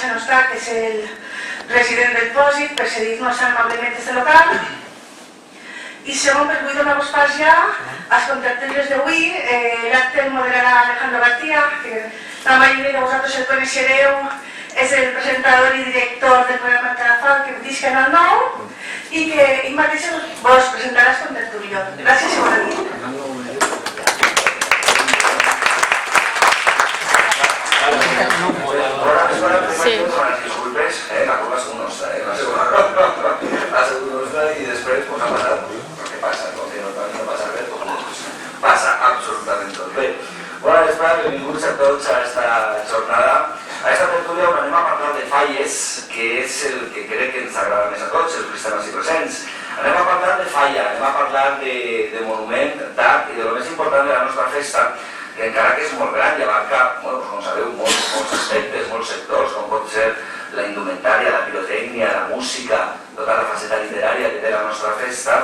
José Nostà, que és el resident del Pòsit, per cedir-nos amablement este local. I segon, vull donar-vos pas ja als contractes d'avui. L'acte el moderarà Alejandro García, que la majoria de vosaltres el coneixereu, és el presentador i director del programa Cadafal, que diu Canal 9, i que ell mateix vos presentarà el contertulio. Gràcies i bona nit. Sí. Disculpes, la culpa és nostra, la segona nostra i després ha passat el que passa, no passa res, passa absolutament tot. Bé, bona vesprada, benvinguts a tots a aquesta jornada. A aquesta tertúlia on anem a parlar de falles, que és el que crec que ens agrada més a tots, els cristians i presents. Anem a parlar de falla, anem a parlar de monument, d'art i de lo més important de la nostra festa, que encara que és molt gran i abarca, com sabeu, molts aspectes, molts sectors, com pot ser la indumentària, la pirotècnia, la música, tota la faceta literària que té la nostra festa,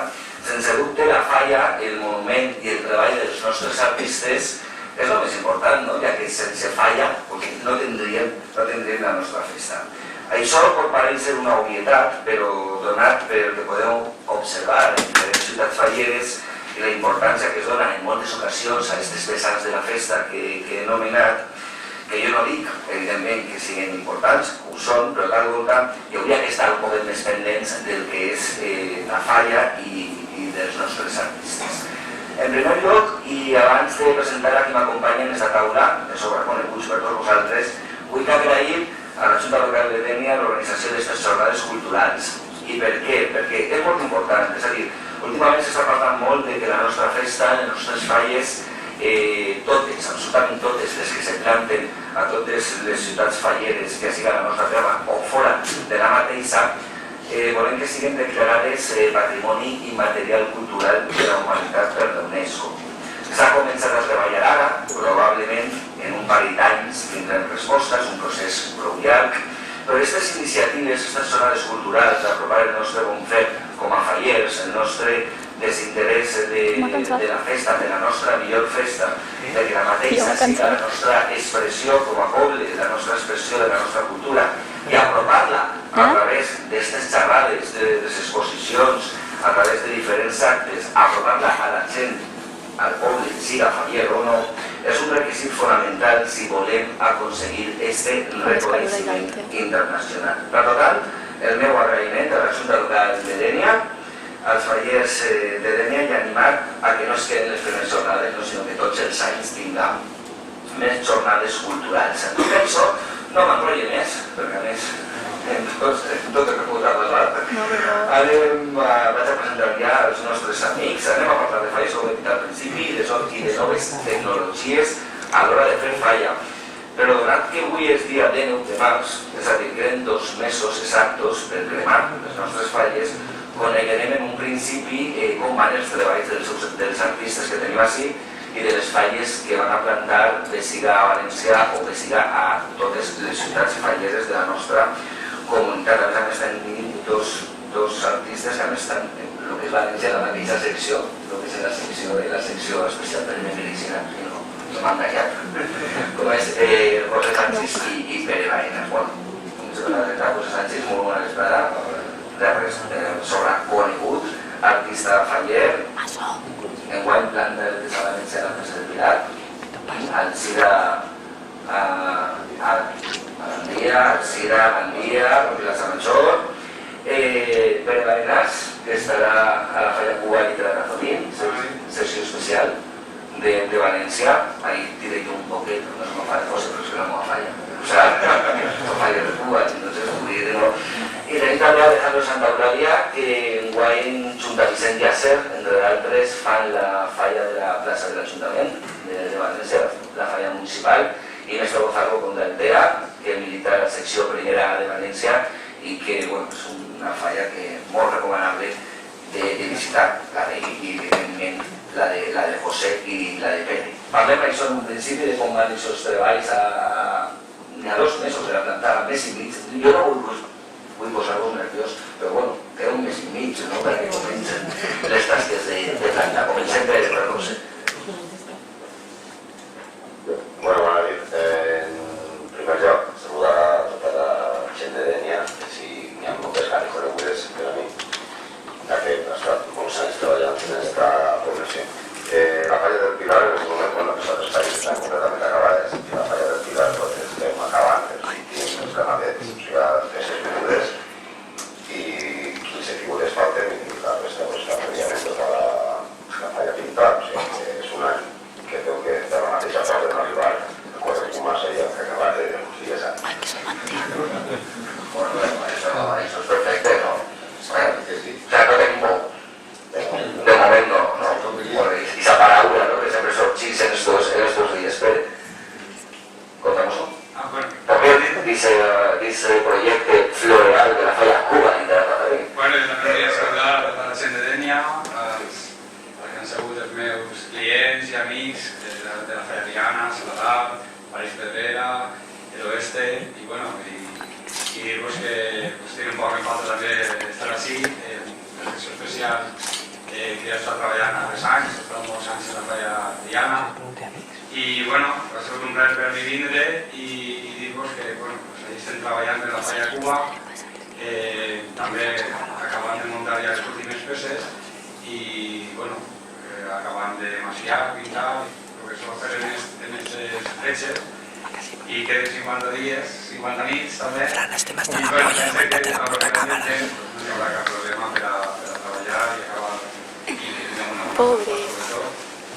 sense dubte la falla, el monument i el treball dels nostres artistes és el més important, no? Ja que sense falla no tindríem la nostra festa. Això pot parèixer una obvietat, però donat pel que podeu observar en diferents ciutats falleres i la importància que es dona en moltes ocasions a aquestes vessants de la festa que he nomenat, que jo no dic, evidentment, que siguin importants, ho són, però tal volta hi hauria que estar un poc més pendents del que és la falla i dels nostres artistes. En primer lloc, i abans de presentar a qui m'acompanya en aquesta taula, que sou reconeguts per tots vosaltres, vull agrair a la Junta Local de Dénia l'organització d'aquestes jornades culturals. I per què? Perquè és molt important, és a dir, últimament s'està parlant molt de que la nostra festa, les nostres falles, totes, absolutament totes les que s'emplanten a totes les ciutats falleres, ja sigui a la nostra terra o fora de la mateixa, volem que siguin declarades Patrimoni Immaterial Cultural de la Humanitat per la UNESCO. S'ha començat a treballar ara, probablement en un parell d'anys tindrem respostes, un procés prou llarg, però aquestes iniciatives, aquestes jornades culturals d'apropar el nostre bon fer com a fallers, el nostre desinterès de la festa, de la nostra millor festa, de que la mateixa sigui la nostra expressió com a poble, la nostra expressió de la nostra cultura, i apropar-la a través d'aquestes xerrades, de les exposicions, a través de diferents actes, apropar-la a la gent, al poble, siga faller o no, és un requisit fonamental si volem aconseguir este reconeixement internacional. Per tant, el meu agraïment a la Junta Local de Dénia, als fallers de Dénia i animar a que no es queden les primeres jornades, sinó que tots els anys tinguem més jornades culturals. En tot això no m'enrotllo més, perquè a més tot el que puc parlar. Vaig a presentar ja els nostres amics, anem a parlar de falles, com he dit al principi, i de noves tecnologies a l'hora de fer falla. Però donat que avui és dia 19 de març, és a dir, queden 2 mesos exactos per cremar les nostres falles, coneguerem en un principi com van els treballs dels artistes que tenim així i de les falles que van a plantar, bé siga a València o bé siga a totes les ciutats falleres de la nostra comunitat. A més estan dos artistes que a més estan en el que és València, la mateixa secció, el que és la secció especial per medicina, no m'han enganyat, com és José Sánchez i Pere Baena. Bueno, com us he presentat, José Sánchez, molt bona vesprada, sobreconegut, artista faller, enguany planta el que s'ha València a la plaça del Pilar, al Cira a Gandia, al Cira a Gandia, a Plaça Major, Pere Baenas, que estarà a la Falla Cuba Literatura secció especial de València, ahí diré yo un poquet, no es una falla de cosa, pero es una nueva falla, o sea, son fallas de Cuba, entonces no. I tenim també Alejandro Santa Eulàlia, que enguany Junta Vicent i Acer, entre d'altres, fan la falla de la plaça de l'Ajuntament de València, la falla municipal, i Néstor Gonzalo Condaltera, que milita la secció primera de València i que és una falla molt recomanable de visitar, i evidentment la de José i la de Pere. Parlem això en un principi de com van aquests treballs n'hi ha 2 mesos de la plantada, més i mig. Jo no vull posar-vos nerviós, però bueno, queda un mes i mig, no?, perquè comencen les tasques de plantar. Comencem per José. Bueno, bona nit. En primer lloc, saludar a tota Bueno, eso es perfecte, no? O sigui, no tenim molt. De moment no. Bueno, i esa paraula, no? Que sempre sorgís en estos días. Espere. Contamos-ho. También dice proyecto floreal de la falla Cuba i de la Madrid. Bueno, jo també volia saludar a tota la gent de Dénia, els que han sigut els meus clients i amics de la falla Diana, Saladar, París Pedrera, el Oeste, i bueno, i dir-vos que estic un poc en falta també d'estar així, la secció especial que ja està treballant a 3 anys, però molts anys en la falla Diana, i bueno, ha sigut un plaer per mi vindre i dir-vos que bueno, allà estem treballant en la falla Cuba, també acabant de muntar ja les últimes peces i bueno, acabant de maciar, pintar, el que es va fer en aquestes fletxes i queden 50 dies, 50 nits també i bueno, pense que a l'ordenament temps no hi haurà cap problema per a treballar i acabar i tenim una sobretot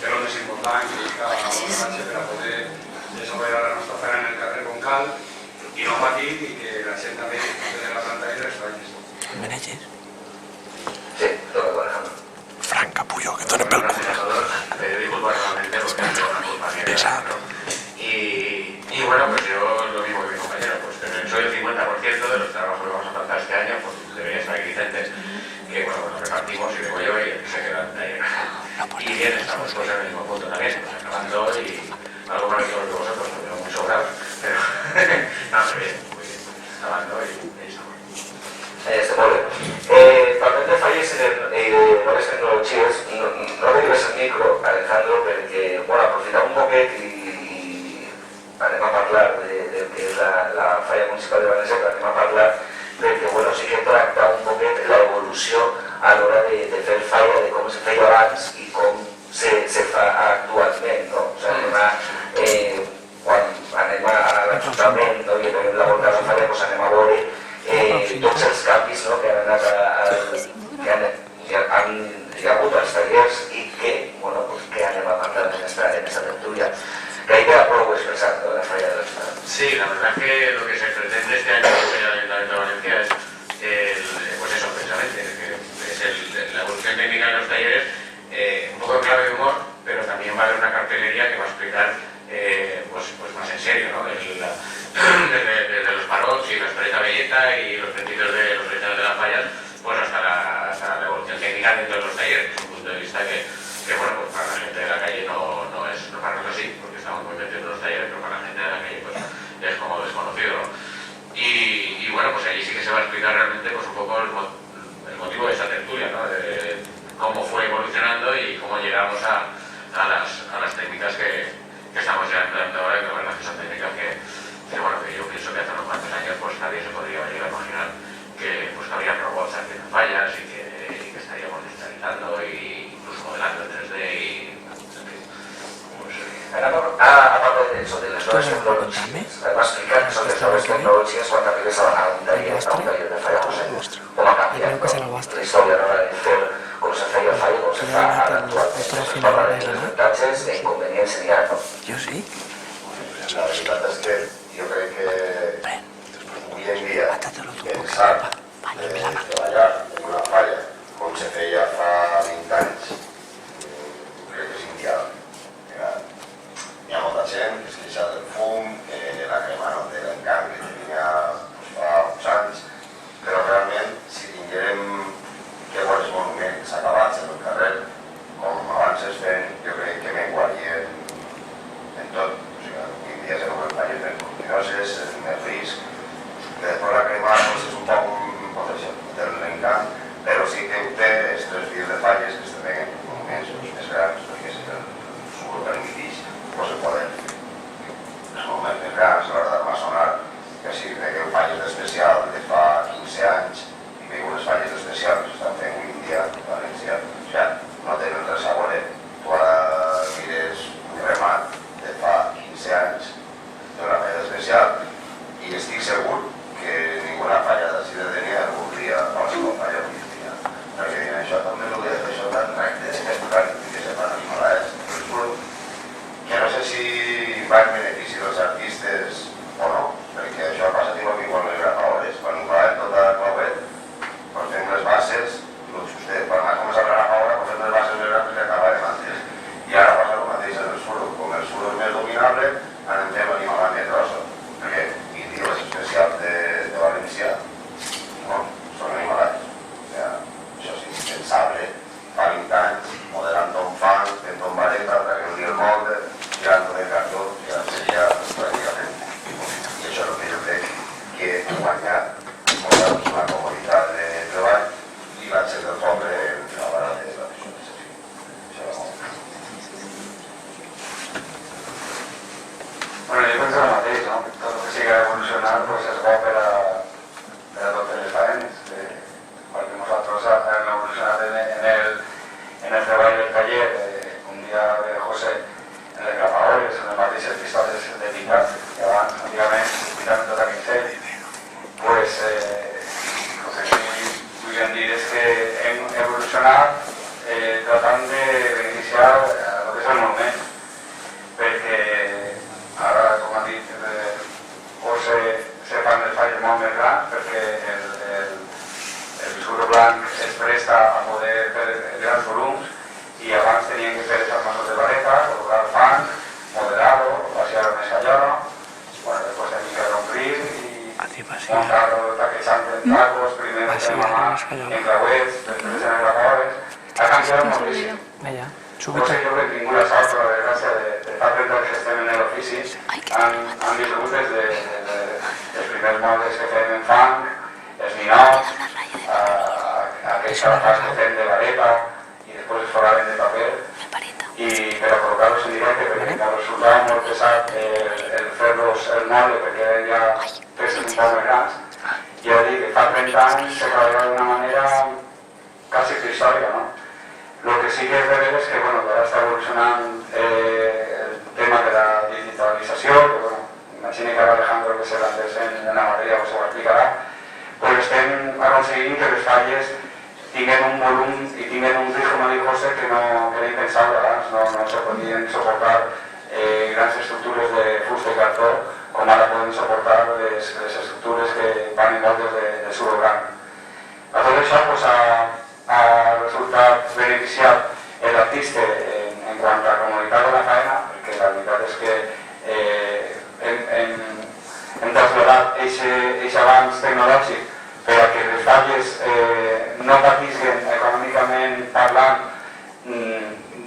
que és el més important que busca la borratxa per a poder desenvolupar la nostra feina en el carrer com cal i no patir i que la gent també de la planta i de les falles. ¿Meneches? Sí, todo lo Alejandro. Frank Capullo, que donen pel cul. Disculpa realmente porque no tengo una culpa ni nada, ¿no? Y bueno, pues yo lo mismo que mi compañero, pues soy el 50% de los trabajos que vamos a plantar este año, pues debería estar aquí Vicente, que bueno, pues nos repartimos y vengo yo y el que se queda ahí. Y bien, estamos pues en el mismo punto también, pues acabando y algo más que vosotros, lo tengo muy sobrado, pero no, muy bien, acabando y ahí estamos. Molt bé. Parlem de falles i de noves tecnologies. No digues el micro, Alejandro, perquè aprofitar un poquet i anem a parlar del que és la falla municipal de València, però anem a parlar perquè sí que tracta un poquet l'evolució a l'hora de fer falla, de com se feia abans i com se fa actualment. Quan anem a l'Ajuntament i veiem la volta de la falla, anem a veure tots els canvis que han anat hi ha hagut als tallers i que anem a parlar en esta tertúlia. Que ahí queda prou expresat la falla de l'Estat. Sí, la verdad es que lo que se pretende este año en el Ayuntamiento de Valencia es pues eso, precisamente, que es la evolución técnica de los talleres, un poco en clave de humor, pero también va a haber una cartelería que va a explicar pues más en serio, ¿no? Desde los parots y la historieta belleta y los principios de los orígenes de las fallas, pues hasta la evolución técnica dentro de los talleres, desde un punto de vista que bueno, pues para la gente de la calle no para nosotros sí, porque estamos muy metidos en los talleres, pero para la gente de la calle pues es como desconocido, ¿no? Y bueno, pues allí sí que se va a explicar realmente pues un poco el motivo de esta tertulia, ¿no? De cómo fue evolucionando y cómo llegamos a las técnicas que estamos ya empleando ahora, que la verdad que son técnicas que bueno, que yo pienso que hace unos cuantos años pues nadie se podría llegar a imaginar que pues habría robots haciendo fallas y que estaríamos digitalizando e incluso modelando en 3D y aparte de eso, de las nuevas tecnologías, además explicar que son las nuevas tecnologías cuando arribes a un taller de falla, com ha canviat la història de fer com se feia falla, com se fa ara actualment. Es parla de avantatges i inconvenients n'hi ha, no? Jo sí. La veritat és que jo crec que avui en dia pensar treballar en una falla com se feia fa 20 anys crec que és inviable. Hi ha molta gent que es queixa del fum, que la crema no té l'encant que tenia fa uns anys, però realment si tinguem que veure els monuments acabats en el carrer com abans es feien, jo crec que menguarien en tot. Avui en dia se veuen falles ben rutinoses, més risc, que després la crema és un poc això, té l'encant, però sí que ho té els 3 dies de falles que es tenen monuments més grans, perquè s'ho permeteix pues el poder els moments més grans a l'hora d'armazonar, que si veiem falles d'especial de fa 15 anys i veiem unes falles d'especial que s'estan fent avui en dia a València, o sigui, no tenen res a veure. Tu ara mires un remat de fa 15 anys d'una falla d'especial i estic segur que ninguna falla d'ací de Dénia voldria qualsevol falla avui en dia. Perquè diuen això també no ve això tan recte, que se fan els malats, que no sé si va en benefici dels artistes o no, perquè això passa igual guanyat la comunitat de treball i l'accés del poble a l'hora de la visualització. Bueno, jo penso el mateix, no? Tot el que sigui evolucionar és bo per a totes les faenes. Igual que nosaltres hem evolucionat en el treball del taller, un dia de José, en les grafadores, en les mateixes pistoles de pintar, que abans, antigament, pintaven tot aquell cel. Pues, el que sí vull dir és que hem evolucionat tratant d'iniciar el que és el moviment, perquè ara, com ha dit, José se fan els falles molt més grans, perquè el discurs blanc es presta a poder fer grans volums i abans tenien que fer els armasos de vareta, col·locar el fang, modelar-lo, vaciar una escallona, bueno, després tenien que reomplir i montar-lo taquejant en tacos, primer en mamà, en clauets, després en grafadores. Ha canviat moltíssim. José i jo que hem tingut la sort, la desgràcia de fa 30 anys que estem en l'ofici, han viscut des dels primers mobles que fem en fang, els ninots, aquells calafats que fem de vareta i després es foraven de paper i per a col·locar-los en directe perquè ens resultava molt pesat el fer-los el moble perquè eren ja peces un poc més grans. I ja dic que fa 30 anys se treballava d'una manera quasi prehistòrica, no? Lo que sí que és veritat és que, bueno, ara està evolucionant el tema de la digitalització, que, bueno, imagina que ara Alejandro, que serà antes en la matèria, us ho explicarà, però estem aconseguint que les falles tinguen un volum i tinguen un risc, com ha dit José, que no era impensable abans, no se podien suportar grans estructures de fusta i cartó, com ara poden suportar les estructures que van envoltes de suro blanc. A tot això pues, ha resultat beneficiat l'artista en quant a comunitat de la faena, perquè la veritat és que hem traslladat aquest avanç tecnològic per a que les falles no patisquen econòmicament parlant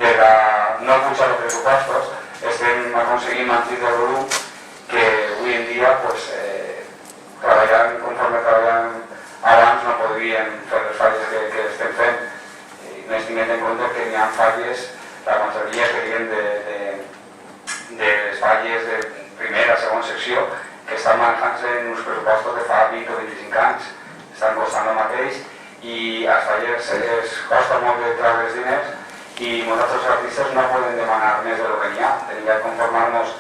de la no pujar els pressupostos, estem aconseguint mantenir el volum que avui en dia pues, treballant conforme treballant abans no podríem fer les falles que estem fent i més tinguent en compte que hi ha falles, la majoria que diuen de les falles de primera, segona secció que estan manejant-se en uns pressupostos de fa 20 o 25 anys, estan costant el mateix i als falles es costa molt de treure els diners i nosaltres artistes no podem demanar més del que n'hi ha, tenim que conformar-nos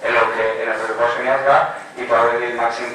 en el pressupost que n'hi ha i poder dir màxim